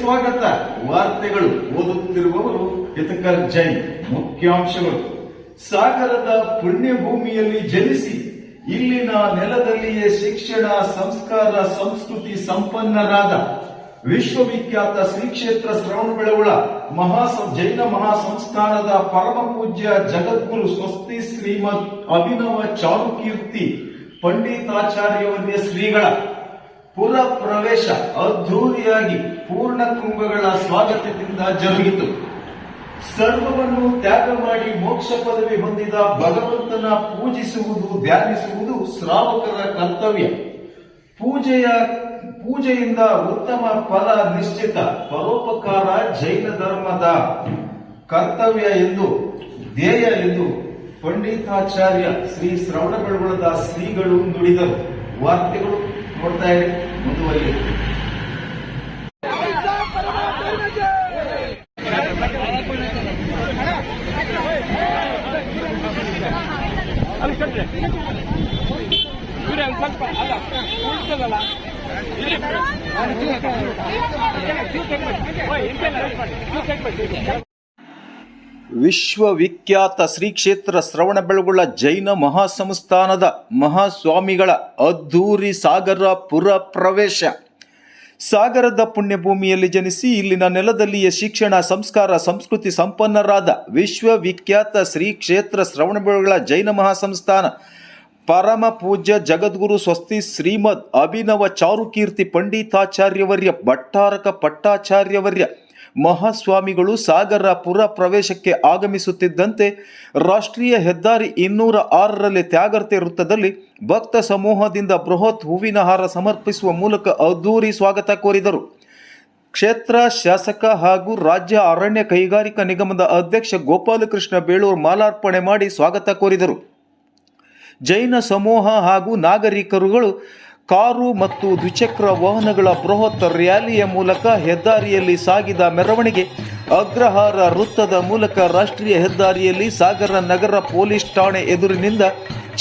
ಸ್ವಾಗತ. ವಾರ್ತೆಗಳು ಓದುತ್ತಿರುವವರು ಹಿತಕರ್ ಜೈನ್. ಮುಖ್ಯಾಂಶಗಳು: ಸಾಗರದ ಪುಣ್ಯಭೂಮಿಯಲ್ಲಿ ಜನಿಸಿ ಇಲ್ಲಿನ ನೆಲದಲ್ಲಿಯೇ ಶಿಕ್ಷಣ, ಸಂಸ್ಕಾರ, ಸಂಸ್ಕೃತಿ ಸಂಪನ್ನರಾದ ವಿಶ್ವವಿಖ್ಯಾತ ಶ್ರೀ ಕ್ಷೇತ್ರ ಶ್ರವಣಬೆಳಗೊಳ ಜೈನ ಮಹಾಸಂಸ್ಥಾನದ ಪರಮ ಪೂಜ್ಯ ಜಗದ್ಗುರು ಸ್ವಸ್ತಿ ಶ್ರೀಮದ್ ಅಭಿನವ ಚಾರುಕೀರ್ತಿ ಪಂಡಿತಾಚಾರ್ಯವರ್ಯ ಶ್ರೀಗಳ ಪುರ ಪ್ರವೇಶ ಅದ್ಧೂರಿಯಾಗಿ ಪೂರ್ಣ ಕುಂಭಗಳ ಸ್ವಾಗತದಿಂದ ಜರುಗಿತು. ಸರ್ವವನ್ನು ತ್ಯಾಗ ಮಾಡಿ ಮೋಕ್ಷ ಪದವಿ ಹೊಂದಿದ ಭಗವಂತನ ಪೂಜಿಸುವುದು, ಧ್ಯಾನಿಸುವುದು ಶ್ರಾವಕರ ಕರ್ತವ್ಯ. ಪೂಜೆಯಿಂದ ಉತ್ತಮ ಫಲ ನಿಶ್ಚಿತ. ಪರೋಪಕಾರ ಜೈನ ಧರ್ಮದ ಕರ್ತವ್ಯ ಎಂದು ಧ್ಯೇಯ ಎಂದು ಪಂಡಿತಾಚಾರ್ಯ ಶ್ರೀ ಶ್ರವಣಬೆಳಗೊಳದ ಶ್ರೀಗಳು ನುಡಿದರು. ವಾರ್ತೆಗಳು ನೋಡ್ತಾ ಇರಿ, ಮುಂದುವರಿಯುತ್ತೆ. ವಿಶ್ವವಿಖ್ಯಾತ ಶ್ರೀ ಕ್ಷೇತ್ರ ಶ್ರವಣಬೆಳಗೊಳ ಜೈನ ಮಹಾಸಂಸ್ಥಾನದ ಮಹಾಸ್ವಾಮಿಗಳ ಅದ್ಧೂರಿ ಸಾಗರ ಪುರ ಪ್ರವೇಶ. ಸಾಗರದ ಪುಣ್ಯಭೂಮಿಯಲ್ಲಿ ಜನಿಸಿ ಇಲ್ಲಿನ ನೆಲದಲ್ಲಿಯೇ ಶಿಕ್ಷಣ, ಸಂಸ್ಕಾರ, ಸಂಸ್ಕೃತಿ ಸಂಪನ್ನರಾದ ವಿಶ್ವವಿಖ್ಯಾತ ಶ್ರೀ ಕ್ಷೇತ್ರ ಶ್ರವಣಬೆಳಗೊಳ ಜೈನ ಮಹಾಸಂಸ್ಥಾನ ಪರಮ ಪೂಜ್ಯ ಜಗದ್ಗುರು ಸ್ವಸ್ತಿ ಶ್ರೀಮದ್ ಅಭಿನವ ಚಾರುಕೀರ್ತಿ ಪಂಡಿತಾಚಾರ್ಯವರ್ಯ ಭಟ್ಟಾರಕ ಪಟ್ಟಾಚಾರ್ಯವರ್ಯ ಮಹಾಸ್ವಾಮಿಗಳು ಸಾಗರ ಪುರ ಪ್ರವೇಶಕ್ಕೆ ಆಗಮಿಸುತ್ತಿದ್ದಂತೆ ರಾಷ್ಟ್ರೀಯ ಹೆದ್ದಾರಿ 206ರಲ್ಲಿ ತ್ಯಾಗರ್ತೆ ವೃತ್ತದಲ್ಲಿ ಭಕ್ತ ಸಮೂಹದಿಂದ ಬೃಹತ್ ಹೂವಿನ ಹಾರ ಸಮರ್ಪಿಸುವ ಮೂಲಕ ಅದ್ಧೂರಿ ಸ್ವಾಗತ ಕೋರಿದರು. ಕ್ಷೇತ್ರ ಶಾಸಕ ಹಾಗೂ ರಾಜ್ಯ ಅರಣ್ಯ ಕೈಗಾರಿಕಾ ನಿಗಮದ ಅಧ್ಯಕ್ಷ ಗೋಪಾಲಕೃಷ್ಣ ಬೇಳೂರು ಮಾಲಾರ್ಪಣೆ ಮಾಡಿ ಸ್ವಾಗತ ಕೋರಿದರು. ಜೈನ ಸಮೂಹ ಹಾಗೂ ನಾಗರಿಕರುಗಳು ಕಾರು ಮತ್ತು ದ್ವಿಚಕ್ರ ವಾಹನಗಳ ಬೃಹತ್ ರ್ಯಾಲಿಯ ಮೂಲಕ ಹೆದ್ದಾರಿಯಲ್ಲಿ ಸಾಗಿದ ಮೆರವಣಿಗೆ ಅಗ್ರಹಾರ ವೃತ್ತದ ಮೂಲಕ ರಾಷ್ಟ್ರೀಯ ಹೆದ್ದಾರಿಯಲ್ಲಿ ಸಾಗರ ನಗರ ಪೊಲೀಸ್ ಠಾಣೆ ಎದುರಿನಿಂದ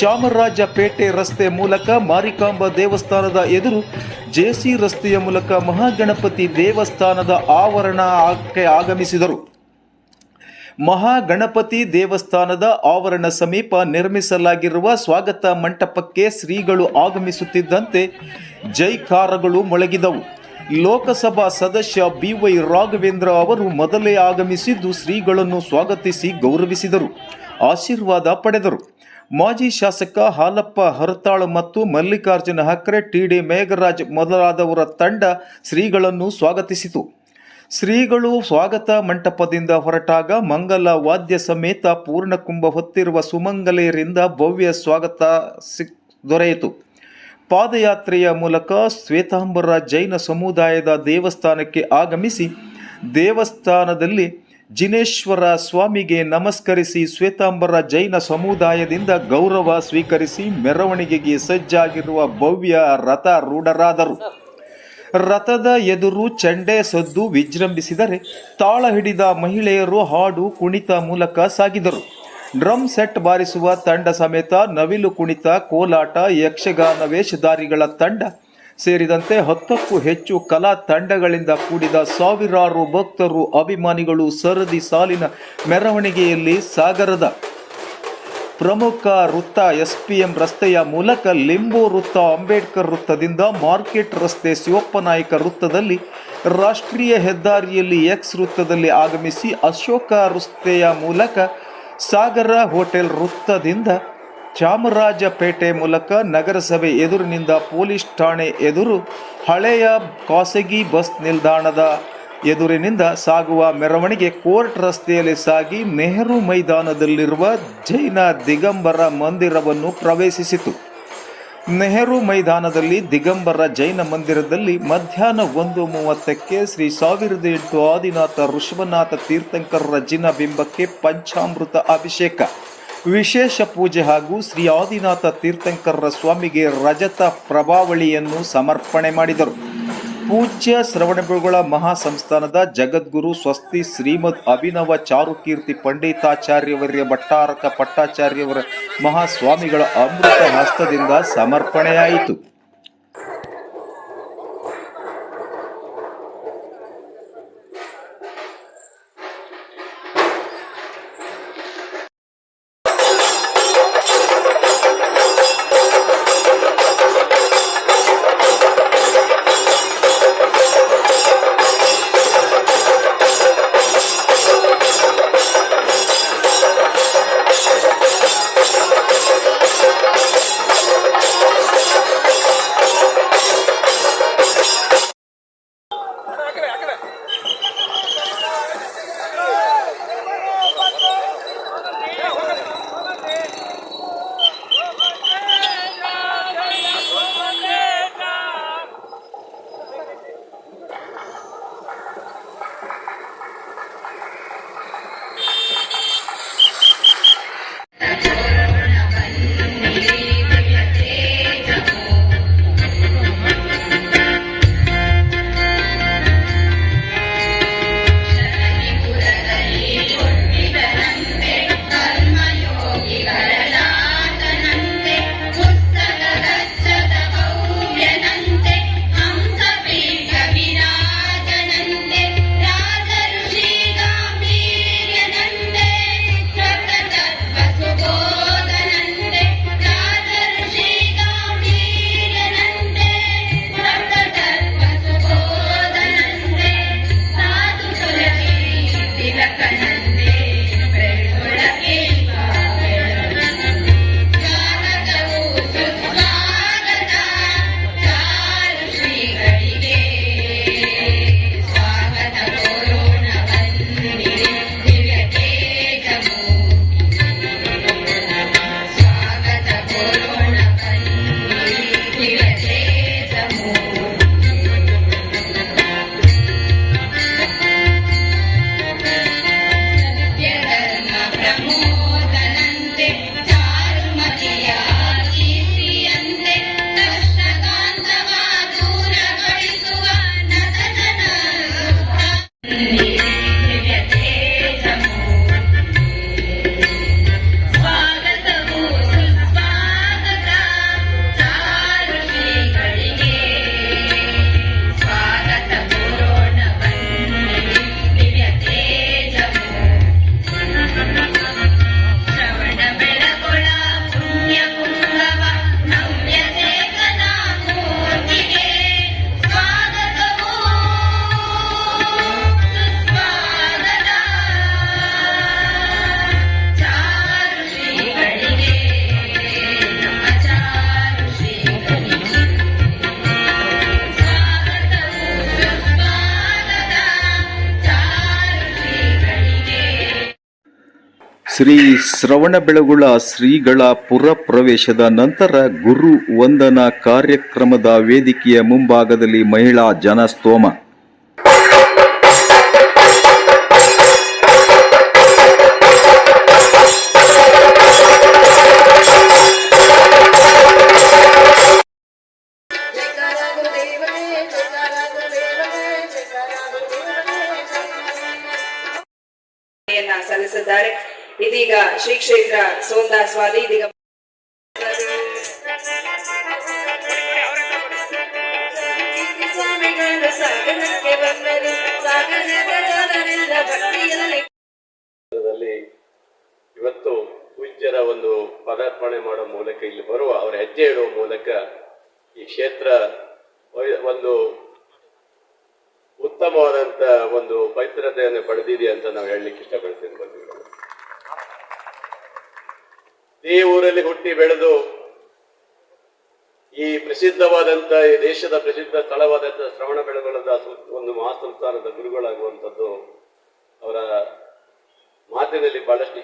ಚಾಮರಾಜಪೇಟೆ ರಸ್ತೆ ಮೂಲಕ ಮಾರಿಕಾಂಬಾ ದೇವಸ್ಥಾನದ ಎದುರು ಜೆಸಿ ರಸ್ತೆಯ ಮೂಲಕ ಮಹಾಗಣಪತಿ ದೇವಸ್ಥಾನದ ಆವರಣಕ್ಕೆ ಆಗಮಿಸಿದರು. ಮಹಾಗಣಪತಿ ದೇವಸ್ಥಾನದ ಆವರಣ ಸಮೀಪ ನಿರ್ಮಿಸಲಾಗಿರುವ ಸ್ವಾಗತ ಮಂಟಪಕ್ಕೆ ಶ್ರೀಗಳು ಆಗಮಿಸುತ್ತಿದ್ದಂತೆ ಜೈಕಾರಗಳು ಮೊಳಗಿದವು. ಲೋಕಸಭಾ ಸದಸ್ಯ BY ರಾಘವೇಂದ್ರ ಅವರು ಮೊದಲೇ ಆಗಮಿಸಿದ್ದು ಶ್ರೀಗಳನ್ನು ಸ್ವಾಗತಿಸಿ ಗೌರವಿಸಿದರು, ಆಶೀರ್ವಾದ ಪಡೆದರು. ಮಾಜಿ ಶಾಸಕ ಹಾಲಪ್ಪ ಹರತಾಳು ಮತ್ತು ಮಲ್ಲಿಕಾರ್ಜುನ ಹಕ್ರೆ, TD ಮೇಘರಾಜ್ ಮೊದಲಾದವರ ತಂಡ ಶ್ರೀಗಳನ್ನು ಸ್ವಾಗತಿಸಿತು. ಶ್ರೀಗಳು ಸ್ವಾಗತ ಮಂಟಪದಿಂದ ಹೊರಟಾಗ ಮಂಗಲ ವಾದ್ಯ ಸಮೇತ ಪೂರ್ಣಕುಂಭ ಹೊತ್ತಿರುವ ಸುಮಂಗಲೆಯರಿಂದ ಭವ್ಯ ಸ್ವಾಗತ ದೊರೆಯಿತು. ಪಾದಯಾತ್ರೆಯ ಮೂಲಕ ಶ್ವೇತಾಂಬರ ಜೈನ ಸಮುದಾಯದ ದೇವಸ್ಥಾನಕ್ಕೆ ಆಗಮಿಸಿ ದೇವಸ್ಥಾನದಲ್ಲಿ ಜಿನೇಶ್ವರ ಸ್ವಾಮಿಗೆ ನಮಸ್ಕರಿಸಿ ಶ್ವೇತಾಂಬರ ಜೈನ ಸಮುದಾಯದಿಂದ ಗೌರವ ಸ್ವೀಕರಿಸಿ ಮೆರವಣಿಗೆಗೆ ಸಜ್ಜಾಗಿರುವ ಭವ್ಯ ರಥ ರೂಢರಾದರು. ರಥದ ಎದುರು ಚಂಡೆ ಸದ್ದು ವಿಜೃಂಭಿಸಿದರೆ ತಾಳ ಹಿಡಿದ ಮಹಿಳೆಯರು ಹಾಡು ಕುಣಿತ ಮೂಲಕ ಸಾಗಿದರು. ಡ್ರಮ್ ಸೆಟ್ ಬಾರಿಸುವ ತಂಡ ಸಮೇತ ನವಿಲು ಕುಣಿತ, ಕೋಲಾಟ, ಯಕ್ಷಗಾನ ವೇಷಧಾರಿಗಳ ತಂಡ ಸೇರಿದಂತೆ 10ಕ್ಕೂ ಹೆಚ್ಚು ಕಲಾ ತಂಡಗಳಿಂದ ಕೂಡಿದ ಸಾವಿರಾರು ಭಕ್ತರು, ಅಭಿಮಾನಿಗಳು ಸರದಿ ಸಾಲಿನ ಮೆರವಣಿಗೆಯಲ್ಲಿ ಸಾಗರದ ಪ್ರಮುಖ ವೃತ್ತ SPM ರಸ್ತೆಯ ಮೂಲಕ ಲಿಂಬು ವೃತ್ತ, ಅಂಬೇಡ್ಕರ್ ವೃತ್ತದಿಂದ ಮಾರ್ಕೆಟ್ ರಸ್ತೆ, ಶಿವಪ್ಪನಾಯಕ ವೃತ್ತದಲ್ಲಿ, ರಾಷ್ಟ್ರೀಯ ಹೆದ್ದಾರಿಯಲ್ಲಿ X ವೃತ್ತದಲ್ಲಿ ಆಗಮಿಸಿ ಅಶೋಕ ರಸ್ತೆಯ ಮೂಲಕ ಸಾಗರ ಹೋಟೆಲ್ ವೃತ್ತದಿಂದ ಚಾಮರಾಜಪೇಟೆ ಮೂಲಕ ನಗರಸಭೆ ಎದುರಿನಿಂದ ಪೊಲೀಸ್ ಠಾಣೆ ಎದುರು, ಹಳೆಯ ಖಾಸಗಿ ಬಸ್ ನಿಲ್ದಾಣದ ಎದುರಿನಿಂದ ಸಾಗುವ ಮೆರವಣಿಗೆ ಕೋರ್ಟ್ ರಸ್ತೆಯಲ್ಲಿ ಸಾಗಿ ನೆಹರು ಮೈದಾನದಲ್ಲಿರುವ ಜೈನ ದಿಗಂಬರ ಮಂದಿರವನ್ನು ಪ್ರವೇಶಿಸಿತು. ನೆಹರು ಮೈದಾನದಲ್ಲಿ ದಿಗಂಬರ ಜೈನ ಮಂದಿರದಲ್ಲಿ ಮಧ್ಯಾಹ್ನ 1:30ಕ್ಕೆ ಶ್ರೀ 1008 ಆದಿನಾಥ ಋಷಭನಾಥ ತೀರ್ಥಂಕರರ ಜಿನ ಬಿಂಬಕ್ಕೆ ಪಂಚಾಮೃತ ಅಭಿಷೇಕ, ವಿಶೇಷ ಪೂಜೆ ಹಾಗೂ ಶ್ರೀ ಆದಿನಾಥ ತೀರ್ಥಂಕರರ ಸ್ವಾಮಿಗೆ ರಜತ ಪ್ರಭಾವಳಿಯನ್ನು ಸಮರ್ಪಣೆ ಮಾಡಿದರು. ಪೂಜ್ಯ ಶ್ರವಣಬೆಳಗೊಳ ಮಹಾಸಂಸ್ಥಾನದ ಜಗದ್ಗುರು ಸ್ವಸ್ತಿ ಶ್ರೀಮದ್ ಅಭಿನವ ಚಾರುಕೀರ್ತಿ ಪಂಡಿತಾಚಾರ್ಯವರ್ಯ ಭಟ್ಟಾರಕ ಪಟ್ಟಾಚಾರ್ಯವರ ಮಹಾಸ್ವಾಮಿಗಳ ಅಮೃತ ಹಸ್ತದಿಂದ ಸಮರ್ಪಣೆಯಾಯಿತು. ಶ್ರೀ ಶ್ರವಣಬೆಳಗೊಳ ಶ್ರೀಗಳ ಪುರ ಪ್ರವೇಶದ ನಂತರ ಗುರು ವಂದನಾ ಕಾರ್ಯಕ್ರಮದ ವೇದಿಕೆಯ ಮುಂಭಾಗದಲ್ಲಿ ಮಹಿಳಾ ಜನಸ್ತೋಮ. ಸಲ್ಲಿಸಿದ್ದಾರೆ. ಇದೀಗ ಶ್ರೀ ಕ್ಷೇತ್ರ ಸೋಂದಾಸ್ವಾದಿ ಇದೀಗ ಇವತ್ತು ಪೂಜ್ಯರ ಒಂದು ಪದಾರ್ಪಣೆ ಮಾಡೋ ಮೂಲಕ ಇಲ್ಲಿ ಬರುವ ಅವರ ಹೆಜ್ಜೆ ಇಡುವ ಮೂಲಕ ಈ ಕ್ಷೇತ್ರ ಒಂದು ಉತ್ತಮವಾದಂತ ಒಂದು ಪವಿತ್ರತೆಯನ್ನು ಪಡೆದಿದೆ ಅಂತ ನಾವು ಹೇಳಲಿಕ್ಕೆ ಇಷ್ಟಪಡ್ತೀನಿ. ಬಂಧುಗಳು, ಈ ಊರಲ್ಲಿ ಹುಟ್ಟಿ ಬೆಳೆದು ಈ ಪ್ರಸಿದ್ಧವಾದಂತ ಈ ದೇಶದ ಪ್ರಸಿದ್ಧ ಸ್ಥಳವಾದಂತ ಶ್ರವಣಬೆಳಗೊಳದ ಒಂದು ಮಹಾಸಂಸ್ಥಾನದ ಗುರುಗಳಾಗುವಂಥದ್ದು ಅವರ ಮಾತಿನಲ್ಲಿ ಬಹಳಷ್ಟು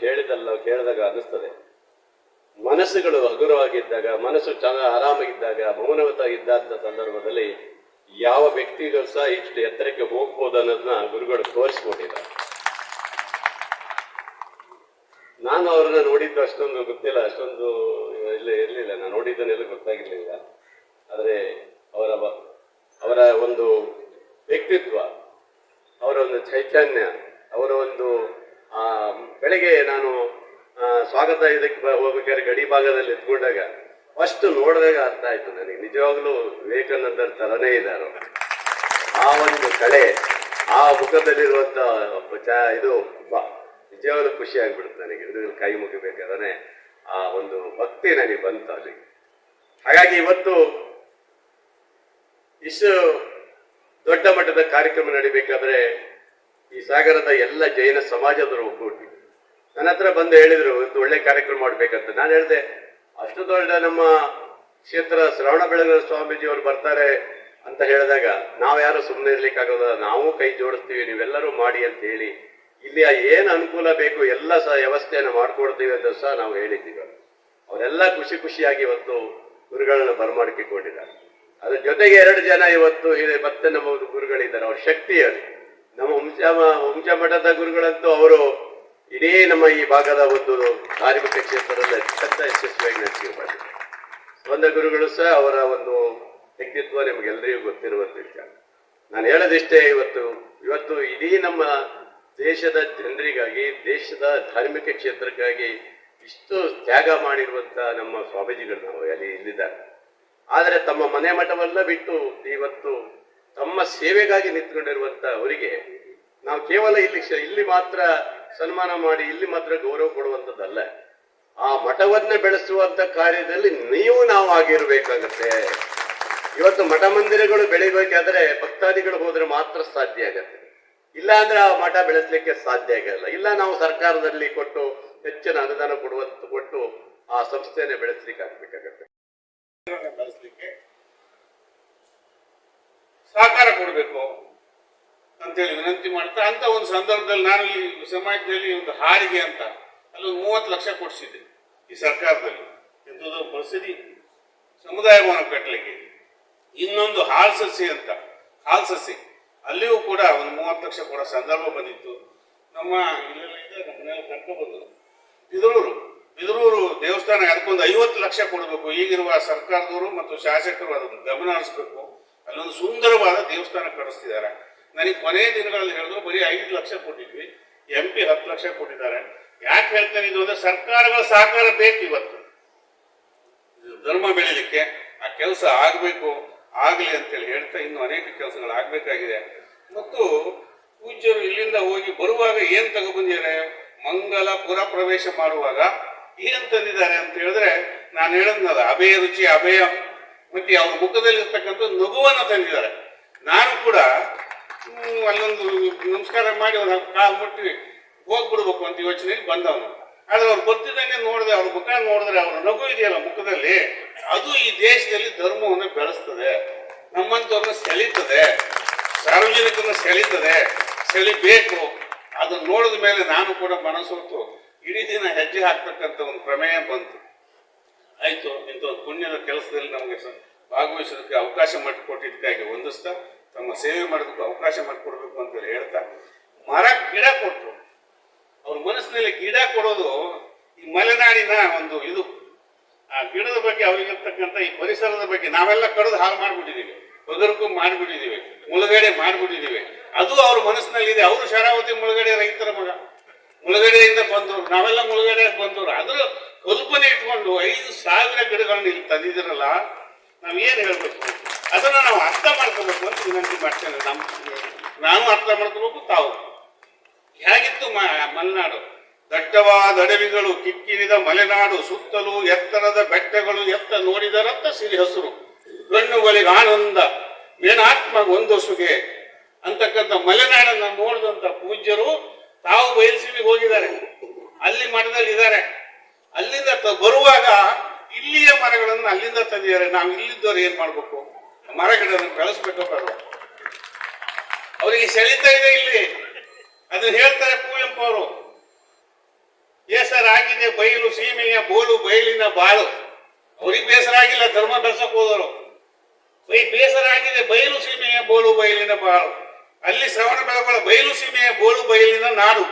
ಕೇಳಿದಾಗ ಅನ್ನಿಸ್ತದೆ. ಮನಸ್ಸುಗಳು ಹಗುರವಾಗಿದ್ದಾಗ, ಮನಸ್ಸು ಆರಾಮಾಗಿದ್ದಾಗ, ಮೌನವತಾಗಿದ್ದಂಥ ಸಂದರ್ಭದಲ್ಲಿ ಯಾವ ವ್ಯಕ್ತಿಗಳು ಸಹ ಇಷ್ಟು ಎತ್ತರಕ್ಕೆ ಹೋಗ್ಬೋದು ಅನ್ನೋದನ್ನ ಗುರುಗಳು ತೋರಿಸ್ಕೊಟ್ಟಿದ್ದಾರೆ. ನಾನು ಅವ್ರನ್ನ ನೋಡಿದ್ದು ಅಷ್ಟೊಂದು ಗೊತ್ತಿಲ್ಲ, ಅಷ್ಟೊಂದು ಇರಲಿಲ್ಲ, ನಾನು ನೋಡಿದ್ದನ್ನೆಲ್ಲ ಗೊತ್ತಾಗಿರ್ಲಿಲ್ಲ. ಆದರೆ ಅವರ ಒಂದು ವ್ಯಕ್ತಿತ್ವ, ಅವರ ಒಂದು ಚೈತನ್ಯ, ಅವರ ಒಂದು ಬೆಳಗ್ಗೆ ನಾನು ಸ್ವಾಗತ ಇದಕ್ಕೆ ಹೋಗ್ಬೇಕಾದ್ರೆ ಗಡಿ ಭಾಗದಲ್ಲಿ ಎತ್ಕೊಂಡಾಗ ಫಸ್ಟ್ ನೋಡಿದಾಗ ಅರ್ಥ ಆಯ್ತು ನನಗೆ, ನಿಜವಾಗ್ಲೂ ವಿವೇಕಾನಂದರ ತರನೇ ಇದ್ದಾರೆ. ಆ ಒಂದು ಕಳೆ, ಆ ಮುಖದಲ್ಲಿರುವಂತ ಇದು ನಿಜವಾಗ್ಲೂ ಖುಷಿ ಆಗ್ಬಿಡುತ್ತೆ ನನಗೆ. ಇದ್ರಲ್ಲಿ ಕೈ ಮುಗಿಬೇಕಾದ್ರೆ ಆ ಒಂದು ಭಕ್ತಿ ನನಗೆ ಬಂತು ಅಲ್ಲಿ. ಹಾಗಾಗಿ ಇವತ್ತು ಇಷ್ಟು ದೊಡ್ಡ ಮಟ್ಟದ ಕಾರ್ಯಕ್ರಮ ನಡಿಬೇಕಾದ್ರೆ ಈ ಸಾಗರದ ಎಲ್ಲ ಜೈನ ಸಮಾಜದವರು ಒಗ್ಗೂಡಿ ನನ್ನ ಹತ್ರ ಬಂದು ಹೇಳಿದ್ರು, ಒಂದು ಒಳ್ಳೆ ಕಾರ್ಯಕ್ರಮ ಮಾಡ್ಬೇಕಂತ. ನಾನು ಹೇಳಿದೆ, ಅಷ್ಟು ದೊಡ್ಡ ನಮ್ಮ ಕ್ಷೇತ್ರ ಶ್ರವಣಬೆಳಗೊಳ ಸ್ವಾಮೀಜಿ ಅವರು ಬರ್ತಾರೆ ಅಂತ ಹೇಳಿದಾಗ ನಾವ್ಯಾರು ಸುಮ್ಮನೆ ಇರ್ಲಿಕ್ಕಾಗೋದಿಲ್ಲ, ನಾವು ಕೈ ಜೋಡಿಸ್ತೀವಿ, ನೀವೆಲ್ಲರೂ ಮಾಡಿ ಅಂತ ಹೇಳಿ ಇಲ್ಲಿ ಏನು ಅನುಕೂಲ ಬೇಕು ಎಲ್ಲ ಸಹ ವ್ಯವಸ್ಥೆಯನ್ನು ಮಾಡ್ಕೊಡ್ತೀವಿ ಅಂತ ಸಹ ನಾವು ಹೇಳಿದ್ದೀವಿ. ಅವರೆಲ್ಲ ಖುಷಿಯಾಗಿ ಇವತ್ತು ಗುರುಗಳನ್ನ ಬರಮಾಡಿಕೊಂಡಿದ್ದಾರೆ. ಅದ್ರ ಜೊತೆಗೆ 2 ಜನ ಇವತ್ತು ಮತ್ತೆ ನಮ್ಮ ಗುರುಗಳಿದ್ದಾರೆ. ಅವ್ರ ಶಕ್ತಿ ಅದು. ನಮ್ಮ ಹುಂಚ ಮಠದ ಗುರುಗಳಂತೂ ಅವರು ಇಡೀ ನಮ್ಮ ಈ ಭಾಗದ ಒಂದು ಧಾರ್ಮಿಕ ಕ್ಷೇತ್ರದಲ್ಲಿ ಅತ್ಯಂತ ಯಶಸ್ವಿಯಾಗಿ ನಡೆಸಿರ್ತಾರೆ. ಸ್ವಂತ ಗುರುಗಳು ಸಹ ಅವರ ಒಂದು ವ್ಯಕ್ತಿತ್ವ ನಿಮಗೆಲ್ಲರಿಗೂ ಗೊತ್ತಿರುವಂತ ವಿಷಯ. ನಾನು ಹೇಳೋದಿಷ್ಟೇ, ಇವತ್ತು ಇಡೀ ನಮ್ಮ ದೇಶದ ಜನರಿಗಾಗಿ, ದೇಶದ ಧಾರ್ಮಿಕ ಕ್ಷೇತ್ರಕ್ಕಾಗಿ ಇಷ್ಟು ತ್ಯಾಗ ಮಾಡಿರುವಂತ ನಮ್ಮ ಸ್ವಾಮೀಜಿಗಳು ನಾವು ಇಲ್ಲಿದ್ದಾರೆ. ಆದರೆ ತಮ್ಮ ಮನೆ ಮಠವೆಲ್ಲ ಬಿಟ್ಟು ಇವತ್ತು ತಮ್ಮ ಸೇವೆಗಾಗಿ ನಿಂತ್ಕೊಂಡಿರುವಂತ ಅವರಿಗೆ ನಾವು ಕೇವಲ ಇಲ್ಲಿ ಮಾತ್ರ ಸನ್ಮಾನ ಮಾಡಿ, ಇಲ್ಲಿ ಮಾತ್ರ ಗೌರವ ಕೊಡುವಂಥದ್ದಲ್ಲ, ಆ ಮಠವನ್ನ ಬೆಳೆಸುವಂತ ಕಾರ್ಯದಲ್ಲಿ ನಾವು ಆಗಿರ್ಬೇಕಾಗತ್ತೆ. ಇವತ್ತು ಮಠ ಮಂದಿರಗಳು ಬೆಳಿಬೇಕಾದ್ರೆ ಭಕ್ತಾದಿಗಳು ಹೋದ್ರೆ ಮಾತ್ರ ಸಾಧ್ಯ ಆಗತ್ತೆ. ಇಲ್ಲ ಅಂದ್ರೆ ಆ ಮಠ ಬೆಳೆಸಲಿಕ್ಕೆ ಸಾಧ್ಯ ಆಗಲ್ಲ. ಇಲ್ಲ ನಾವು ಸರ್ಕಾರದಲ್ಲಿ ಕೊಟ್ಟು ಹೆಚ್ಚಿನ ಅನುದಾನ ಕೊಟ್ಟು ಆ ಸಂಸ್ಥೆಯನ್ನೇ ಬೆಳೆಸಲಿಕ್ಕೆ ಆಗ್ಬೇಕಾಗತ್ತೆ. ಬೆಳೆಸಲಿಕ್ಕೆ ಸಹಕಾರ ಕೊಡಬೇಕು ಅಂತೇಳಿ ವಿನಂತಿ ಮಾಡ್ತಾ, ಅಂತ ಒಂದು ಸಂದರ್ಭದಲ್ಲಿ ನಾನು ಈ ಸಮಾಜದಲ್ಲಿ ಒಂದು ಹಾರಿಗೆ ಅಂತ ಅಲ್ಲೊಂದು 30 ಲಕ್ಷ ಕೊಡಿಸಿದ್ದೆ ಈ ಸರ್ಕಾರದಲ್ಲಿ. ಎಂಥದ್ದು ಪರಿಸ್ಥಿತಿ, ಸಮುದಾಯ ಭವನ ಕಟ್ಟಲಿಕ್ಕೆ. ಇನ್ನೊಂದು ಹಾಲ್ ಸಸಿ ಅಲ್ಲಿಯೂ ಕೂಡ ಒಂದು 30 ಲಕ್ಷ ಕೊಡೋ ಸಂದರ್ಭ ಬಂದಿತ್ತು. ನಮ್ಮ ನಮ್ಮನ್ನೆಲ್ಲ ಕರ್ಕೊಬಂದರು. ಬಿದರೂರು ದೇವಸ್ಥಾನ ಅದಕ್ಕೊಂದು 50 ಲಕ್ಷ ಕೊಡಬೇಕು. ಈಗಿರುವ ಸರ್ಕಾರದವರು ಮತ್ತು ಶಾಸಕರು ಅದನ್ನು ಗಮನ ಹರಿಸ್ಬೇಕು. ಅಲ್ಲೊಂದು ಸುಂದರವಾದ ದೇವಸ್ಥಾನ ಕಟ್ಟಿಸ್ತಿದ್ದಾರೆ. ನನಗೆ ಕೊನೆಯ ದಿನಗಳಲ್ಲಿ ಹೇಳಿದ್ರು ಬರೀ 5 ಲಕ್ಷ ಕೊಟ್ಟಿದ್ವಿ, MP 10 ಲಕ್ಷ ಕೊಟ್ಟಿದ್ದಾರೆ. ಯಾಕೆ ಹೇಳ್ತೇನೆ ಇದು ಅಂದ್ರೆ ಸರ್ಕಾರಗಳ ಸಹಕಾರ ಬೇಕು. ಇವತ್ತು ಧರ್ಮ ಬೆಳೀಲಿಕ್ಕೆ ಆ ಕೆಲಸ ಆಗಲಿ ಅಂತೇಳಿ ಹೇಳ್ತಾ ಇನ್ನು ಅನೇಕ ಕೆಲಸಗಳು ಆಗ್ಬೇಕಾಗಿದೆ. ಮತ್ತು ಪೂಜ್ಯರು ಇಲ್ಲಿಂದ ಹೋಗಿ ಬರುವಾಗ ಏನ್ ತಗೊಬಂದಿದ್ದಾರೆ, ಮಂಗಲ ಪುರ ಪ್ರವೇಶ ಮಾಡುವಾಗ ಏನ್ ತಂದಿದ್ದಾರೆ ಅಂತ ಹೇಳಿದ್ರೆ, ನಾನು ಹೇಳದ್ನಲ್ಲ, ಅಭಯ ರುಚಿ ಅಭಯ ಮತ್ತೆ ಅವ್ರ ಮುಖದಲ್ಲಿರ್ತಕ್ಕಂಥ ನಗುವನ್ನು ತಂದಿದ್ದಾರೆ. ನಾನು ಕೂಡ ಅಲ್ಲೊಂದು ನಮಸ್ಕಾರ ಮಾಡಿ ಅವ್ರ ಕಾಲು ಮುಟ್ಟಿ ಹೋಗ್ಬಿಡ್ಬೇಕು ಅಂತ ಯೋಚನೆಯಲ್ಲಿ ಬಂದವನು. ಆದ್ರೆ ಅವ್ರು ಬರ್ತಿದ್ದಂಗೆ ನೋಡಿದೆ, ಅವ್ರ ಮುಖ ನೋಡಿದ್ರೆ ಅವ್ರ ನಗು ಇದೆಯಲ್ಲ ಮುಖದಲ್ಲಿ, ಅದು ಈ ದೇಶದಲ್ಲಿ ಧರ್ಮವನ್ನು ಬೆಳೆಸ್ತದೆ, ನಮ್ಮಂತವ್ರನ್ನ ಸೆಳೀತದೆ, ಸಾರ್ವಜನಿಕರನ್ನ ಸೆಳೀತದೆ, ಸೆಳಿಬೇಕು. ಅದನ್ನ ನೋಡಿದ ಮೇಲೆ ನಾನು ಕೂಡ ಮನಸ್ಸೊತ್ತು ಇಡೀ ದಿನ ಹೆಜ್ಜೆ ಹಾಕ್ತಕ್ಕಂಥ ಒಂದು ಪ್ರಮೇಯ ಬಂತು. ಆಯ್ತು, ಇಂಥ ಒಂದು ಪುಣ್ಯದ ಕೆಲಸದಲ್ಲಿ ನಮಗೆ ಭಾಗವಹಿಸೋದಕ್ಕೆ ಅವಕಾಶ ಮಾಡಿಕೊಟ್ಟಿದ್ದಕ್ಕಾಗಿ ಹೊಂದಿಸ್ತಾ, ತಮ್ಮ ಸೇವೆ ಮಾಡೋದಕ್ಕೆ ಅವಕಾಶ ಮಾಡಿಕೊಡ್ಬೇಕು ಅಂತ ಹೇಳ್ತಾ ಮರ ಗಿಡ ಕೊಟ್ಟರು. ಅವ್ರ ಮನಸ್ಸಿನಲ್ಲಿ ಗಿಡ ಕೊಡೋದು ಈ ಮಲೆನಾಡಿನ ಒಂದು ಇದು. ಆ ಗಿಡದ ಬಗ್ಗೆ ಅವ್ರಿಗಿರ್ತಕ್ಕಂಥ ಈ ಪರಿಸರದ ಬಗ್ಗೆ ನಾವೆಲ್ಲ ಕಡಿದು ಹಾಳು ಮಾಡ್ಬಿಟ್ಟಿದೀವಿ, ಬಗರ್ಕು ಮಾಡ್ಬಿಟ್ಟಿದೀವಿ, ಮುಳುಗಡೆ ಮಾಡ್ಬಿಟ್ಟಿದೀವಿ. ಅದು ಅವ್ರ ಮನಸ್ಸಿನಲ್ಲಿದೆ. ಅವರು ಶರಾವತಿ ಮುಳುಗಡೆ ರೈತರ ಮಗ, ಮುಳುಗಡೆಯಿಂದ ಬಂದವರು, ನಾವೆಲ್ಲ ಮುಳುಗಡೆ ಬಂದವರು. ಅದರ ಕಲ್ಪನೆ ಇಟ್ಕೊಂಡು 5,000 ಗಿಡಗಳನ್ನ ಇಲ್ಲಿ ತಂದಿದ್ದೀರಲ್ಲ, ನಾವ್ ಏನ್ ಹೇಳ್ಬೇಕು? ಅದನ್ನ ನಾವು ಅರ್ಥ ಮಾಡ್ಕೋಬೇಕು ಅಂತ ವಿನಂತಿ ಮಾಡ್ತೇನೆ. ನಾನು ಅರ್ಥ ಮಾಡ್ಕೋಬೇಕು, ತಾವು. ಹೇಗಿತ್ತು ಮಲೆನಾಡು? ದಟ್ಟವಾದ ಅಡವಿಗಳು, ಕಿಕ್ಕಿರಿದ ಮಲೆನಾಡು, ಸುತ್ತಲೂ ಎತ್ತರದ ಬೆಟ್ಟಗಳು, ಎತ್ತ ನೋಡಿದರತ್ತ ಸಿರಿ ಹಸುರು, ಕಣ್ಣುಗಳಿಗೆ ಆನಂದ, ಏನಾತ್ಮ ಒಂದೊಸುಗೆ ಅಂತಕ್ಕಂಥ ಮಲೆನಾಡನ್ನ ನೋಡಿದಂತ ಪೂಜ್ಯರು ತಾವು ಬಯಲುಸೀಮೆಗೆ ಹೋಗಿದ್ದಾರೆ, ಅಲ್ಲಿ ಮಠದಲ್ಲಿ ಇದ್ದಾರೆ. ಅಲ್ಲಿಂದ ಬರುವಾಗ ಇಲ್ಲಿಯ ಮರಗಳನ್ನು ಅಲ್ಲಿಂದ ತಂದಿದ್ದಾರೆ. ನಾವು ಇಲ್ಲಿದ್ದವ್ರು ಏನ್ ಮಾಡ್ಬೇಕು? ಮರ ಗಿಡವನ್ನು ಬೆಳೆಸ್ಬೇಕೋ ಬೇಡ? ಅವರಿಗೆ ಸೆಳೀತಾ ಇದೆ ಇಲ್ಲಿ. ಅದನ್ನ ಹೇಳ್ತಾರೆ ಕುವೆಂಪು ಅವರು. ಬೇಸರ ಆಗಿದೆ ಬಯಲು ಸೀಮೆಯ ಬೋಲು ಬಯಲಿನ ಬಾಳು. ಅವ್ರಿಗೆ ಬೇಸರ ಆಗಿಲ್ಲ, ಧರ್ಮ ಬೆಳೆಸಕ್ ಹೋದವರು. ಬೇಸರ ಆಗಿದೆ ಬಯಲು ಸೀಮೆಯ ಬೋಲು ಬಯಲಿನ ಬಾಳು. ಅಲ್ಲಿ ಶ್ರವಣ ಬೆಳಗೊಳ ಬಯಲು ಸೀಮೆಯ ಬೋಳು ಬಯಲಿನ ನಾಡು.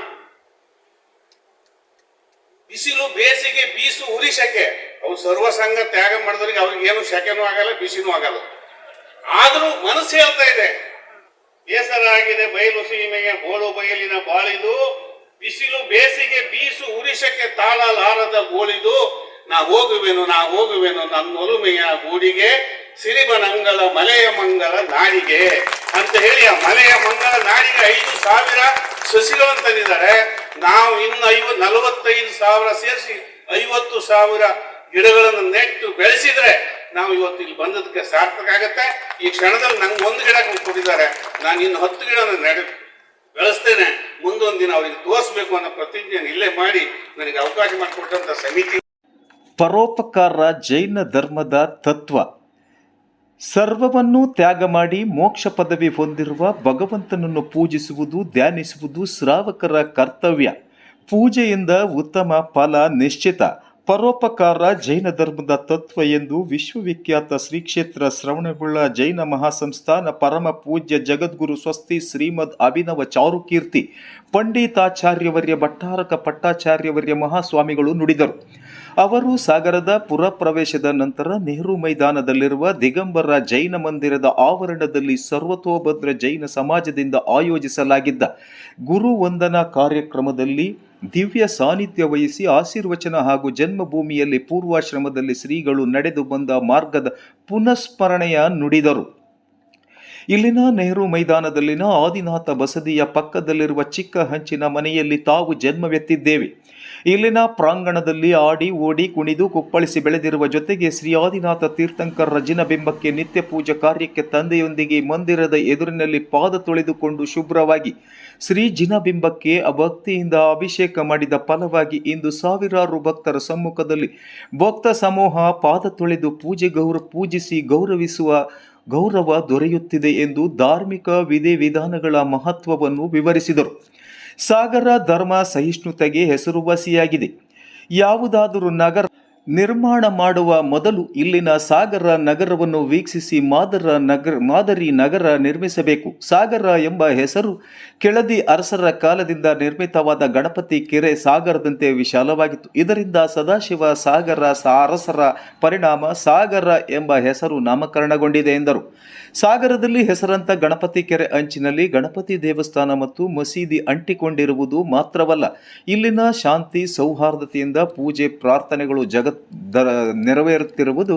ಬಿಸಿಲು ಬೇಸಿಗೆ ಬೀಸು ಉರಿ ಶಕೆ. ಅವ್ರು ಸರ್ವಸಂಗ ತ್ಯಾಗ ಮಾಡಿದವ್ರಿಗೆ ಅವ್ರಿಗೆ ಏನು ಶಕೆನೂ ಆಗಲ್ಲ, ಬಿಸಿನೂ ಆಗಲ್ಲ. ಆದ್ರೂ ಮನಸ್ಸು ಹೇಳ್ತಾ ಇದೆ, ಬೇಸರ ಆಗಿದೆ ಬಯಲು ಸೀಮೆಯ ಬೋಳು ಬಯಲಿನ ಬಾಳಿದು, ಬಿಸಿಲು ಬೇಸಿಗೆ ಬೀಸು ಉರಿಶಕ್ಕೆ ತಾಳಲಾರದ ಗೋಳಿದು, ನಾ ಹೋಗುವೆನು ನನ್ನೊಲುಮೆಯ ಗೂಡಿಗೆ, ಸಿರಿಬನಂಗಳ ಮಲೆಯ ಮಂಗಲ ನಾಡಿಗೆ ಅಂತ ಹೇಳಿ ಆ ಮಲೆಯ ಮಂಗಲ ನಾಡಿಗೆ 5,000 ಸಸಿಗಳನ್ನು ತಂದಿದ್ದಾರೆ. ನಾವು ಇನ್ನು 45,000 ಸೇರಿಸಿ 50,000 ಗಿಡಗಳನ್ನು ನೆಟ್ಟು ಬೆಳೆಸಿದ್ರೆ ನಾವು ಇವತ್ತು ಇಲ್ಲಿ ಬಂದದಕ್ಕೆ ಸಾರ್ಥಕ ಆಗತ್ತೆ. ಈ ಕ್ಷಣದಲ್ಲಿ ನಂಗೆ 1 ಗಿಡ ಕೊಟ್ಟಿದ್ದಾರೆ, ನಾನು ಇನ್ನು 10 ಗಿಡ ಬೆಳೆಸ್ತೇನೆ. ಮುಂದೊಂದು ದಿನ ಅವರಿಗೆ ತೋರಿಸ್ಬೇಕು ಅನ್ನೋ ಪ್ರತಿಜ್ಞೆಯನ್ನು ಇಲ್ಲೇ ಮಾಡಿ ನನಗೆ ಅವಕಾಶ ಮಾಡಿಕೊಟ್ಟಂತ ಸಮಿತಿ. ಪರೋಪಕಾರ ಜೈನ ಧರ್ಮದ ತತ್ವ. ಸರ್ವವನ್ನೂ ತ್ಯಾಗ ಮಾಡಿ ಮೋಕ್ಷ ಪದವಿ ಹೊಂದಿರುವ ಭಗವಂತನನ್ನು ಪೂಜಿಸುವುದು, ಧ್ಯಾನಿಸುವುದು ಶ್ರಾವಕರ ಕರ್ತವ್ಯ. ಪೂಜೆಯಿಂದ ಉತ್ತಮ ಫಲ ನಿಶ್ಚಿತ. ಪರೋಪಕಾರ ಜೈನ ಧರ್ಮದ ತತ್ವ ಎಂದು ವಿಶ್ವವಿಖ್ಯಾತ ಶ್ರೀ ಕ್ಷೇತ್ರ ಶ್ರವಣಬೆಳಗೊಳ ಜೈನ ಮಹಾಸಂಸ್ಥಾನ ಪರಮ ಪೂಜ್ಯ ಜಗದ್ಗುರು ಸ್ವಸ್ತಿ ಶ್ರೀಮದ್ ಅಭಿನವ ಚಾರುಕೀರ್ತಿ ಪಂಡಿತಾಚಾರ್ಯವರ್ಯ ಭಟ್ಟಾರಕ ಪಟ್ಟಾಚಾರ್ಯವರ್ಯ ಮಹಾಸ್ವಾಮಿಗಳು ನುಡಿದರು. ಅವರು ಸಾಗರದ ಪುರ ಪ್ರವೇಶದ ನಂತರ ನೆಹರು ಮೈದಾನದಲ್ಲಿರುವ ದಿಗಂಬರ ಜೈನ ಮಂದಿರದ ಆವರಣದಲ್ಲಿ ಸರ್ವತೋಭದ್ರ ಜೈನ ಸಮಾಜದಿಂದ ಆಯೋಜಿಸಲಾಗಿದ್ದ ಗುರು ವಂದನಾ ಕಾರ್ಯಕ್ರಮದಲ್ಲಿ ದಿವ್ಯ ಸಾನ್ನಿಧ್ಯ ವಹಿಸಿ ಆಶೀರ್ವಚನ ಹಾಗೂ ಜನ್ಮಭೂಮಿಯಲ್ಲಿ ಪೂರ್ವಾಶ್ರಮದಲ್ಲಿ ಶ್ರೀಗಳು ನಡೆದು ಬಂದ ಮಾರ್ಗದ ಪುನಃಸ್ಮರಣೆಯ ನುಡಿದರು. ಇಲ್ಲಿನ ನೆಹರು ಮೈದಾನದಲ್ಲಿನ ಆದಿನಾಥ ಬಸದಿಯ ಪಕ್ಕದಲ್ಲಿರುವ ಚಿಕ್ಕ ಹಂಚಿನ ಮನೆಯಲ್ಲಿ ತಾವು ಜನ್ಮವೆತ್ತಿದ್ದೇವೆ. ಇಲ್ಲಿನ ಪ್ರಾಂಗಣದಲ್ಲಿ ಆಡಿ ಓಡಿ ಕುಣಿದು ಕುಪ್ಪಳಿಸಿ ಬೆಳೆದಿರುವ ಜೊತೆಗೆ ಶ್ರೀ ಆದಿನಾಥ ತೀರ್ಥಂಕರರ ಜಿನಬಿಂಬಕ್ಕೆ ನಿತ್ಯ ಪೂಜಾ ಕಾರ್ಯಕ್ಕೆ ತಂದೆಯೊಂದಿಗೆ ಮಂದಿರದ ಎದುರಿನಲ್ಲಿ ಪಾದ ತೊಳೆದುಕೊಂಡು ಶುಭ್ರವಾಗಿ ಶ್ರೀ ಜಿನಬಿಂಬಕ್ಕೆ ಭಕ್ತಿಯಿಂದ ಅಭಿಷೇಕ ಮಾಡಿದ ಫಲವಾಗಿ ಇಂದು ಸಾವಿರಾರು ಭಕ್ತರ ಸಮ್ಮುಖದಲ್ಲಿ ಭಕ್ತ ಸಮೂಹ ಪಾದ ತೊಳೆದು ಪೂಜಿಸಿ ಗೌರವಿಸುವ ಗೌರವ ದೊರೆಯುತ್ತಿದೆ ಎಂದು ಧಾರ್ಮಿಕ ವಿಧಿವಿಧಾನಗಳ ಮಹತ್ವವನ್ನು ವಿವರಿಸಿದರು. ಸಾಗರ ಧರ್ಮ ಸಹಿಷ್ಣುತೆಗೆ ಹೆಸರುವಾಸಿಯಾಗಿದೆ. ಯಾವುದಾದರೂ ನಗರ ನಿರ್ಮಾಣ ಮಾಡುವ ಮೊದಲು ಇಲ್ಲಿನ ಸಾಗರ ನಗರವನ್ನು ವೀಕ್ಷಿಸಿ ಮಾದರಿ ನಗರ ನಿರ್ಮಿಸಬೇಕು. ಸಾಗರ ಎಂಬ ಹೆಸರು ಕೆಳದಿ ಅರಸರ ಕಾಲದಿಂದ ನಿರ್ಮಿತವಾದ ಗಣಪತಿ ಕೆರೆ ಸಾಗರದಂತೆ ವಿಶಾಲವಾಗಿತ್ತು. ಇದರಿಂದ ಸದಾಶಿವ ಸಾಗರ ಅರಸರ ಪರಿಣಾಮ ಸಾಗರ ಎಂಬ ಹೆಸರು ನಾಮಕರಣಗೊಂಡಿದೆ ಎಂದರು. ಸಾಗರದಲ್ಲಿ ಹೆಸರಂತ ಗಣಪತಿ ಕೆರೆ ಅಂಚಿನಲ್ಲಿ ಗಣಪತಿ ದೇವಸ್ಥಾನ ಮತ್ತು ಮಸೀದಿ ಅಂಟಿಕೊಂಡಿರುವುದು ಮಾತ್ರವಲ್ಲ, ಇಲ್ಲಿನ ಶಾಂತಿ ಸೌಹಾರ್ದತೆಯಿಂದ ಪೂಜೆ ಪ್ರಾರ್ಥನೆಗಳು ನೆರವೇರುತ್ತಿರುವುದು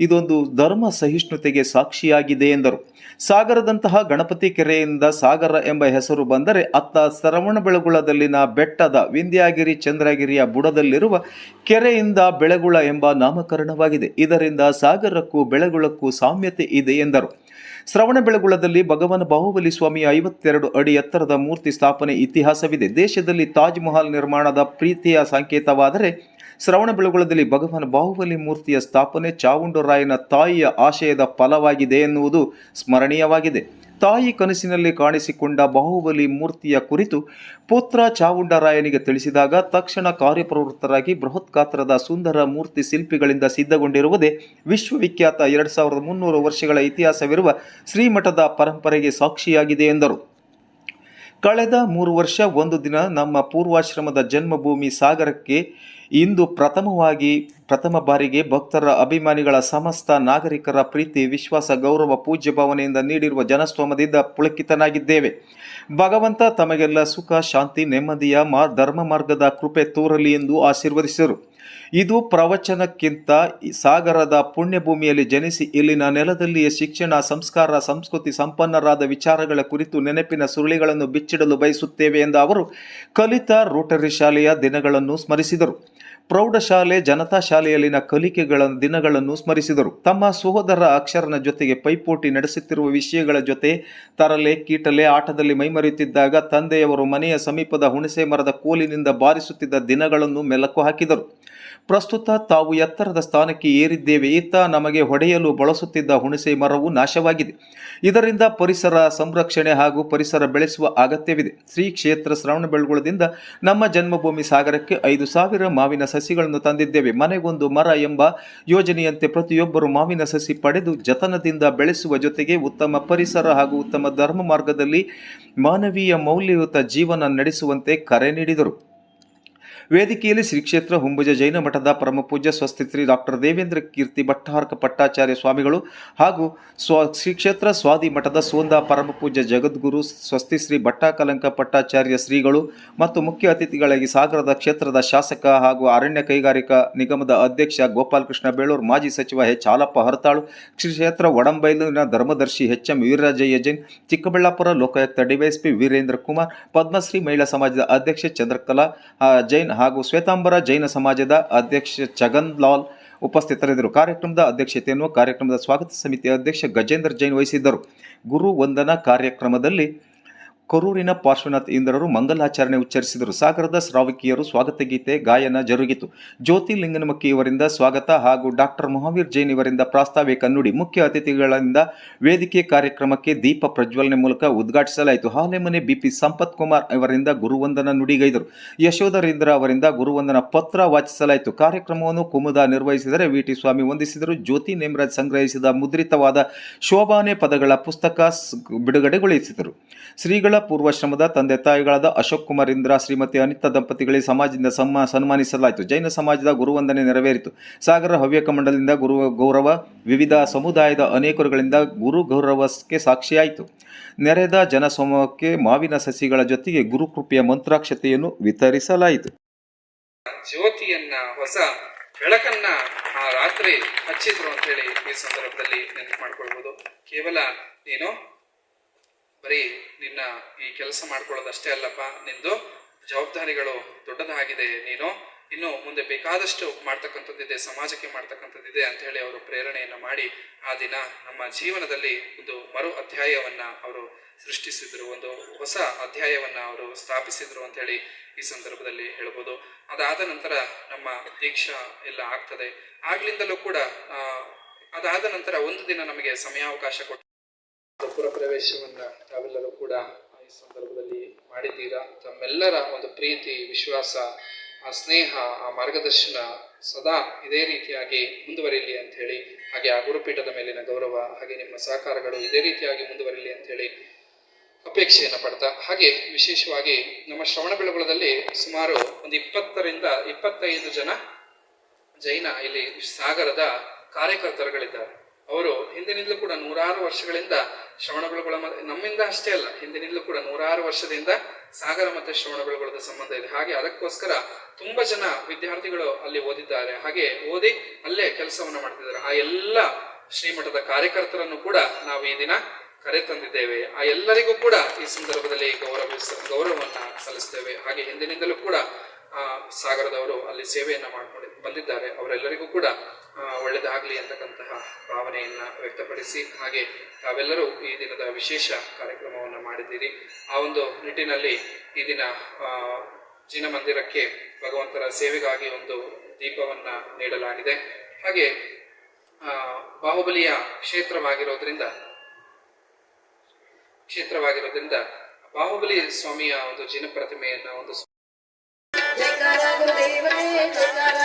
ಇದೊಂದು ಧರ್ಮ ಸಹಿಷ್ಣುತೆಗೆ ಸಾಕ್ಷಿಯಾಗಿದೆ ಎಂದರು. ಸಾಗರದಂತಹ ಗಣಪತಿ ಕೆರೆಯಿಂದ ಸಾಗರ ಎಂಬ ಹೆಸರು ಬಂದರೆ ಅತ್ತ ಶ್ರವಣಬೆಳಗೊಳದಲ್ಲಿನ ಬೆಟ್ಟದ ವಿಂಧ್ಯಗಿರಿ ಚಂದ್ರಗಿರಿಯ ಬುಡದಲ್ಲಿರುವ ಕೆರೆಯಿಂದ ಬೆಳಗುಳ ಎಂಬ ನಾಮಕರಣವಾಗಿದೆ. ಇದರಿಂದ ಸಾಗರಕ್ಕೂ ಬೆಳಗುಳಕ್ಕೂ ಸಾಮ್ಯತೆ ಇದೆ ಎಂದರು. ಶ್ರವಣಬೆಳಗೊಳದಲ್ಲಿ ಭಗವಾನ್ ಬಾಹುಬಲಿ ಸ್ವಾಮಿಯ 52 ಅಡಿ ಎತ್ತರದ ಮೂರ್ತಿ ಸ್ಥಾಪನೆ ಇತಿಹಾಸವಿದೆ. ದೇಶದಲ್ಲಿ ತಾಜ್ ಮಹಲ್ ನಿರ್ಮಾಣದ ಪ್ರೀತಿಯ ಸಂಕೇತವಾದರೆ ಶ್ರವಣಬೆಳಗೊಳದಲ್ಲಿ ಭಗವಾನ್ ಬಾಹುಬಲಿ ಮೂರ್ತಿಯ ಸ್ಥಾಪನೆ ಚಾವುಂಡರಾಯನ ತಾಯಿಯ ಆಶಯದ ಫಲವಾಗಿದೆ ಎನ್ನುವುದು ಸ್ಮರಣೀಯವಾಗಿದೆ. ತಾಯಿ ಕನಸಿನಲ್ಲಿ ಕಾಣಿಸಿಕೊಂಡ ಬಾಹುಬಲಿ ಮೂರ್ತಿಯ ಕುರಿತು ಪುತ್ರ ಚಾವುಂಡರಾಯನಿಗೆ ತಿಳಿಸಿದಾಗ ತಕ್ಷಣ ಕಾರ್ಯಪ್ರವೃತ್ತರಾಗಿ ಬೃಹತ್ ಗಾತ್ರದ ಸುಂದರ ಮೂರ್ತಿ ಶಿಲ್ಪಿಗಳಿಂದ ಸಿದ್ಧಗೊಂಡಿರುವುದೇ ವಿಶ್ವವಿಖ್ಯಾತ 2300 ವರ್ಷಗಳ ಇತಿಹಾಸವಿರುವ ಶ್ರೀಮಠದ ಪರಂಪರೆಗೆ ಸಾಕ್ಷಿಯಾಗಿದೆ ಎಂದರು. ಕಳೆದ 3 ವರ್ಷ 1 ದಿನ ನಮ್ಮ ಪೂರ್ವಾಶ್ರಮದ ಜನ್ಮಭೂಮಿ ಸಾಗರಕ್ಕೆ ಇಂದು ಪ್ರಥಮ ಬಾರಿಗೆ ಭಕ್ತರ, ಅಭಿಮಾನಿಗಳ, ಸಮಸ್ತ ನಾಗರಿಕರ ಪ್ರೀತಿ, ವಿಶ್ವಾಸ, ಗೌರವ, ಪೂಜ್ಯ ಭಾವನೆಯಿಂದ ನೀಡಿರುವ ಜನಸ್ತೋಮದಿಂದ ಪುಳಕಿತನಾಗಿದ್ದೇವೆ. ಭಗವಂತ ತಮಗೆಲ್ಲ ಸುಖ, ಶಾಂತಿ, ನೆಮ್ಮದಿಯ ಧರ್ಮ ಮಾರ್ಗದ ಕೃಪೆ ತೋರಲಿ ಎಂದು ಆಶೀರ್ವದಿಸಿದರು. ಇದು ಪ್ರವಚನಕ್ಕಿಂತ ಸಾಗರದ ಪುಣ್ಯಭೂಮಿಯಲ್ಲಿ ಜನಿಸಿ ಇಲ್ಲಿನ ನೆಲದಲ್ಲಿಯೇ ಶಿಕ್ಷಣ, ಸಂಸ್ಕಾರ, ಸಂಸ್ಕೃತಿ ಸಂಪನ್ನರಾದ ವಿಚಾರಗಳ ಕುರಿತು ನೆನಪಿನ ಸುರುಳಿಗಳನ್ನು ಬಿಚ್ಚಿಡಲು ಬಯಸುತ್ತೇವೆ ಎಂದ ಅವರು ಕಲಿತ ರೋಟರಿ ಶಾಲೆಯ ದಿನಗಳನ್ನು ಸ್ಮರಿಸಿದರು. ಪ್ರೌಢಶಾಲೆ, ಜನತಾ ಶಾಲೆಯಲ್ಲಿನ ಕಲಿಕೆಗಳ ದಿನಗಳನ್ನು ಸ್ಮರಿಸಿದರು. ತಮ್ಮ ಸಹೋದರ ಅಕ್ಷರನ ಜೊತೆಗೆ ಪೈಪೋಟಿ ನಡೆಸುತ್ತಿರುವ ವಿಷಯಗಳ ಜೊತೆ ತರಲೆ, ಕೀಟಲೆ ಆಟದಲ್ಲಿ ಮೈಮರೆಯುತ್ತಿದ್ದಾಗ ತಂದೆಯವರು ಮನೆಯ ಸಮೀಪದ ಹುಣಸೆ ಮರದ ಕೋಲಿನಿಂದ ಬಾರಿಸುತ್ತಿದ್ದ ದಿನಗಳನ್ನು ಮೆಲುಕು ಹಾಕಿದರು. ಪ್ರಸ್ತುತ ತಾವು ಎತ್ತರದ ಸ್ಥಾನಕ್ಕೆ ಏರಿದ್ದೇವೆ. ಇತ್ತ ನಮಗೆ ಹೊಡೆಯಲು ಬಳಸುತ್ತಿದ್ದ ಹುಣಸೆ ಮರವು ನಾಶವಾಗಿದೆ. ಇದರಿಂದ ಪರಿಸರ ಸಂರಕ್ಷಣೆ ಹಾಗೂ ಪರಿಸರ ಬೆಳೆಸುವ ಅಗತ್ಯವಿದೆ. ಶ್ರೀ ಕ್ಷೇತ್ರ ಶ್ರವಣಬೆಳಗೊಳದಿಂದ ನಮ್ಮ ಜನ್ಮಭೂಮಿ ಸಾಗರಕ್ಕೆ 5,000 ಮಾವಿನ ಸಸಿಗಳನ್ನು ತಂದಿದ್ದೇವೆ. ಮನೆಗೊಂದು ಮರ ಎಂಬ ಯೋಜನೆಯಂತೆ ಪ್ರತಿಯೊಬ್ಬರು ಮಾವಿನ ಸಸಿ ಪಡೆದು ಜತನದಿಂದ ಬೆಳೆಸುವ ಜೊತೆಗೆ ಉತ್ತಮ ಪರಿಸರ ಹಾಗೂ ಉತ್ತಮ ಧರ್ಮ ಮಾರ್ಗದಲ್ಲಿ ಮಾನವೀಯ ಮೌಲ್ಯಯುತ ಜೀವನ ನಡೆಸುವಂತೆ ಕರೆ ನೀಡಿದರು. ವೇದಿಕೆಯಲ್ಲಿ ಶ್ರೀ ಕ್ಷೇತ್ರ ಹುಂಬುಜ ಜೈನ ಮಠದ ಪರಮಪೂಜ್ಯ ಸ್ವಸ್ತಿ ಶ್ರೀ ಡಾಕ್ಟರ್ ದೇವೇಂದ್ರ ಕೀರ್ತಿ ಭಟ್ಟಾರ್ಕ ಪಟ್ಟಾಚಾರ್ಯ ಸ್ವಾಮಿಗಳು ಹಾಗೂ ಶ್ರೀ ಕ್ಷೇತ್ರ ಸ್ವಾದಿ ಮಠದ ಸೋಂದ ಪರಮಪೂಜ್ಯ ಜಗದ್ಗುರು ಸ್ವಸ್ತಿ ಶ್ರೀ ಭಟ್ಟಾಕಲಂಕ ಪಟ್ಟಾಚಾರ್ಯ ಶ್ರೀಗಳು ಮತ್ತು ಮುಖ್ಯ ಅತಿಥಿಗಳಾಗಿ ಸಾಗರದ ಕ್ಷೇತ್ರದ ಶಾಸಕ ಹಾಗೂ ಅರಣ್ಯ ಕೈಗಾರಿಕಾ ನಿಗಮದ ಅಧ್ಯಕ್ಷ ಗೋಪಾಲಕೃಷ್ಣ ಬೇಳೂರು, ಮಾಜಿ ಸಚಿವ ಎಚ್ ಹಾಲಪ್ಪ ಹರತಾಳು, ಶ್ರೀ ಕ್ಷೇತ್ರ ಒಡಂಬೈಲಿನ ಧರ್ಮದರ್ಶಿ ಎಚ್.ಎಂ. ವೀರರಾಜಯ್ಯ ಜೈನ್, ಚಿಕ್ಕಬಳ್ಳಾಪುರ ಲೋಕಾಯುಕ್ತ ಡಿವೈಎಸ್ಪಿ ವೀರೇಂದ್ರ ಕುಮಾರ್, ಪದ್ಮಶ್ರೀ ಮಹಿಳಾ ಸಮಾಜದ ಅಧ್ಯಕ್ಷೆ ಚಂದ್ರಕಲಾ ಜೈನ್ ಹಾಗೂ ಶ್ವೇತಾಂಬರ ಜೈನ ಸಮಾಜದ ಅಧ್ಯಕ್ಷ ಛಗನ್ ಲಾಲ್ ಉಪಸ್ಥಿತರಿದ್ದರು. ಕಾರ್ಯಕ್ರಮದ ಅಧ್ಯಕ್ಷತೆಯನ್ನು ಕಾರ್ಯಕ್ರಮದ ಸ್ವಾಗತ ಸಮಿತಿ ಅಧ್ಯಕ್ಷ ಗಜೇಂದ್ರ ಜೈನ್ ವಹಿಸಿದ್ದರು. ಗುರು ವಂದನಾ ಕಾರ್ಯಕ್ರಮದಲ್ಲಿ ಕರೂರಿನ ಪಾರ್ಶ್ವನಾಥ್ ಇಂದ್ರರು ಮಂಗಲಾಚರಣೆ ಉಚ್ಚರಿಸಿದರು. ಸಾಗರದ ಶ್ರಾವಕಿಯರು ಸ್ವಾಗತ ಗೀತೆ ಗಾಯನ ಜರುಗಿತು. ಜ್ಯೋತಿ ಲಿಂಗನಮಕ್ಕಿ ಇವರಿಂದ ಸ್ವಾಗತ ಹಾಗೂ ಡಾಕ್ಟರ್ ಮಹಾವೀರ್ ಜೈನ್ ಇವರಿಂದ ಪ್ರಾಸ್ತಾವಿಕ ನುಡಿ. ಮುಖ್ಯ ಅತಿಥಿಗಳಿಂದ ವೇದಿಕೆ ಕಾರ್ಯಕ್ರಮಕ್ಕೆ ದೀಪ ಪ್ರಜ್ವಲನೆ ಮೂಲಕ ಉದ್ಘಾಟಿಸಲಾಯಿತು. ಹಾಲೆಮನೆ ಬಿಪಿ ಸಂಪತ್ ಕುಮಾರ್ ಅವರಿಂದ ಗುರುವಂದನ ನುಡಿಗೈದರು. ಯಶೋಧರೇಂದ್ರ ಅವರಿಂದ ಗುರುವಂದನ ಪತ್ರ ವಾಚಿಸಲಾಯಿತು. ಕಾರ್ಯಕ್ರಮವನ್ನು ಕುಮುದ ನಿರ್ವಹಿಸಿದರೆ ವಿ.ಟಿ. ಸ್ವಾಮಿ ವಂದಿಸಿದರು. ಜ್ಯೋತಿ ನೇಮರಾಜ್ ಸಂಗ್ರಹಿಸಿದ ಮುದ್ರಿತವಾದ ಶೋಭಾನೆ ಪದಗಳ ಪುಸ್ತಕ ಬಿಡುಗಡೆಗೊಳಿಸಿದರು. ಶ್ರೀಗಳ ಪೂರ್ವಾಶ್ರಮದ ತಂದೆ ತಾಯಿಗಳಾದ ಅಶೋಕ್ ಕುಮಾರ್ ಇಂದ್ರ, ಶ್ರೀಮತಿ ಅನಿತಾ ದಂಪತಿಗಳಿಗೆ ಸಮಾಜದಿಂದ ಸನ್ಮಾನಿಸಲಾಯಿತು. ಜೈನ ಸಮಾಜದ ಗುರುವಂದನೆ ನೆರವೇರಿತು. ಸಾಗರ ಹವ್ಯಕ ಮಂಡಲದಿಂದ ಗುರು ಗೌರವ, ವಿವಿಧ ಸಮುದಾಯದ ಅನೇಕರುಗಳಿಂದ ಗುರು ಗೌರವಕ್ಕೆ ಸಾಕ್ಷಿಯಾಯಿತು. ನೆರೆದ ಜನಸಮೂಹಕ್ಕೆ ಮಾವಿನ ಸಸಿಗಳ ಜೊತೆಗೆ ಗುರುಕೃಪೆಯ ಮಂತ್ರಾಕ್ಷತೆಯನ್ನು ವಿತರಿಸಲಾಯಿತು. ಜ್ಯೋತಿಯನ್ನ, ಹೊಸ ಬೆಳಕನ್ನ ಆ ರಾತ್ರಿ ಹಚ್ಚಿದ್ರು ಅಂತ ಹೇಳಿ ಈ ಸಂದರ್ಭದಲ್ಲಿ ನೆನಪು ಮಾಡ್ಕೊಳ್ಬಹುದು. ಕೇವಲ ನೀನು ಬರೀ ನಿನ್ನ ಈ ಕೆಲಸ ಮಾಡ್ಕೊಳ್ಳೋದಷ್ಟೇ ಅಲ್ಲಪ್ಪ, ನಿಂದು ಜವಾಬ್ದಾರಿಗಳು ದೊಡ್ಡದಾಗಿದೆ, ನೀನು ಇನ್ನು ಮುಂದೆ ಬೇಕಾದಷ್ಟು ಮಾಡ್ತಕ್ಕಂಥದ್ದಿದೆ, ಸಮಾಜಕ್ಕೆ ಮಾಡ್ತಕ್ಕಂಥದ್ದಿದೆ ಅಂತ ಹೇಳಿ ಅವರು ಪ್ರೇರಣೆಯನ್ನ ಮಾಡಿ ಆ ದಿನ ನಮ್ಮ ಜೀವನದಲ್ಲಿ ಒಂದು ಮರು ಅಧ್ಯಾಯವನ್ನ ಅವರು ಸೃಷ್ಟಿಸಿದ್ರು, ಒಂದು ಹೊಸ ಅಧ್ಯಾಯವನ್ನ ಅವರು ಸ್ಥಾಪಿಸಿದ್ರು ಅಂತ ಹೇಳಿ ಈ ಸಂದರ್ಭದಲ್ಲಿ ಹೇಳ್ಬೋದು. ಅದಾದ ನಂತರ ನಮ್ಮ ದೀಕ್ಷಾ ಎಲ್ಲ ಆಗ್ತದೆ. ಆಗ್ಲಿಂದಲೂ ಕೂಡ ಅದಾದ ನಂತರ ಒಂದು ದಿನ ನಮಗೆ ಸಮಯಾವಕಾಶ ಕೊಟ್ಟು ಪುರ ಪ್ರವೇಶವನ್ನ ತಾವೆಲ್ಲರೂ ಕೂಡ ಈ ಸಂದರ್ಭದಲ್ಲಿ ಮಾಡಿದ್ದೀರಾ. ತಮ್ಮೆಲ್ಲರ ಒಂದು ಪ್ರೀತಿ, ವಿಶ್ವಾಸ, ಆ ಸ್ನೇಹ, ಆ ಮಾರ್ಗದರ್ಶನ ಸದಾ ಇದೇ ರೀತಿಯಾಗಿ ಮುಂದುವರಿಯಲಿ ಅಂತ ಹೇಳಿ, ಹಾಗೆ ಆ ಗುರುಪೀಠದ ಮೇಲಿನ ಗೌರವ, ಹಾಗೆ ನಿಮ್ಮ ಸಹಕಾರಗಳು ಇದೇ ರೀತಿಯಾಗಿ ಮುಂದುವರಿಯಲಿ ಅಂತ ಹೇಳಿ ಅಪೇಕ್ಷೆಯನ್ನು ಪಡ್ತಾ, ಹಾಗೆ ವಿಶೇಷವಾಗಿ ನಮ್ಮ ಶ್ರವಣಬೆಳಗೊಳದಲ್ಲಿ ಸುಮಾರು ಒಂದು 20 ರಿಂದ 25 ಜನ ಜೈನ ಇಲ್ಲಿ ಸಾಗರದ ಕಾರ್ಯಕರ್ತರುಗಳಿದ್ದಾರೆ. ಅವರು ಹಿಂದಿನಿಂದಲೂ ಕೂಡ 100 ವರ್ಷಗಳಿಂದ ಶ್ರವಣಬೆಳಗೊಳ, ನಮ್ಮಿಂದ ಅಷ್ಟೇ ಅಲ್ಲ, ಹಿಂದಿನಿಂದಲೂ ಕೂಡ 100 ವರ್ಷದಿಂದ ಸಾಗರ ಮತ್ತೆ ಶ್ರವಣಬೆಳಗೊಳದ ಸಂಬಂಧ ಇದೆ. ಹಾಗೆ ಅದಕ್ಕೋಸ್ಕರ ತುಂಬಾ ಜನ ವಿದ್ಯಾರ್ಥಿಗಳು ಅಲ್ಲಿ ಓದಿದ್ದಾರೆ, ಹಾಗೆ ಓದಿ ಅಲ್ಲೇ ಕೆಲಸವನ್ನ ಮಾಡ್ತಿದ್ದಾರೆ. ಆ ಎಲ್ಲ ಶ್ರೀಮಠದ ಕಾರ್ಯಕರ್ತರನ್ನು ಕೂಡ ನಾವು ಈ ದಿನ ಕರೆ ತಂದಿದ್ದೇವೆ. ಆ ಎಲ್ಲರಿಗೂ ಕೂಡ ಈ ಸಂದರ್ಭದಲ್ಲಿ ಗೌರವವನ್ನ ಸಲ್ಲಿಸ್ತೇವೆ. ಹಾಗೆ ಹಿಂದಿನಿಂದಲೂ ಕೂಡ ಸಾಗರದವರು ಅಲ್ಲಿ ಸೇವೆಯನ್ನ ಮಾಡ್ಕೊಂಡು ಬಂದಿದ್ದಾರೆ. ಅವರೆಲ್ಲರಿಗೂ ಕೂಡ ಒಳ್ಳೆಯದಾಗಲಿ ಅಂತಕ್ಕಂತಹ ಭಾವನೆಯನ್ನ ವ್ಯಕ್ತಪಡಿಸಿ, ಹಾಗೆ ತಾವೆಲ್ಲರೂ ಈ ದಿನದ ವಿಶೇಷ ಕಾರ್ಯಕ್ರಮವನ್ನು ಮಾಡಿದ್ದೀರಿ. ಆ ಒಂದು ನಿಟ್ಟಿನಲ್ಲಿ ಈ ದಿನ ಜಿನ ಮಂದಿರಕ್ಕೆ ಭಗವಂತರ ಸೇವೆಗಾಗಿ ಒಂದು ದೀಪವನ್ನ ನೀಡಲಾಗಿದೆ. ಹಾಗೆ ಬಾಹುಬಲಿಯ ಕ್ಷೇತ್ರವಾಗಿರೋದ್ರಿಂದ ಕ್ಷೇತ್ರವಾಗಿರೋದ್ರಿಂದ ಬಾಹುಬಲಿ ಸ್ವಾಮಿಯ ಒಂದು ಜಿನ ಪ್ರತಿಮೆಯನ್ನ ಒಂದು ಜಯಕಾರ ಗುರುದೇವನೇ ಜಯಕಾರ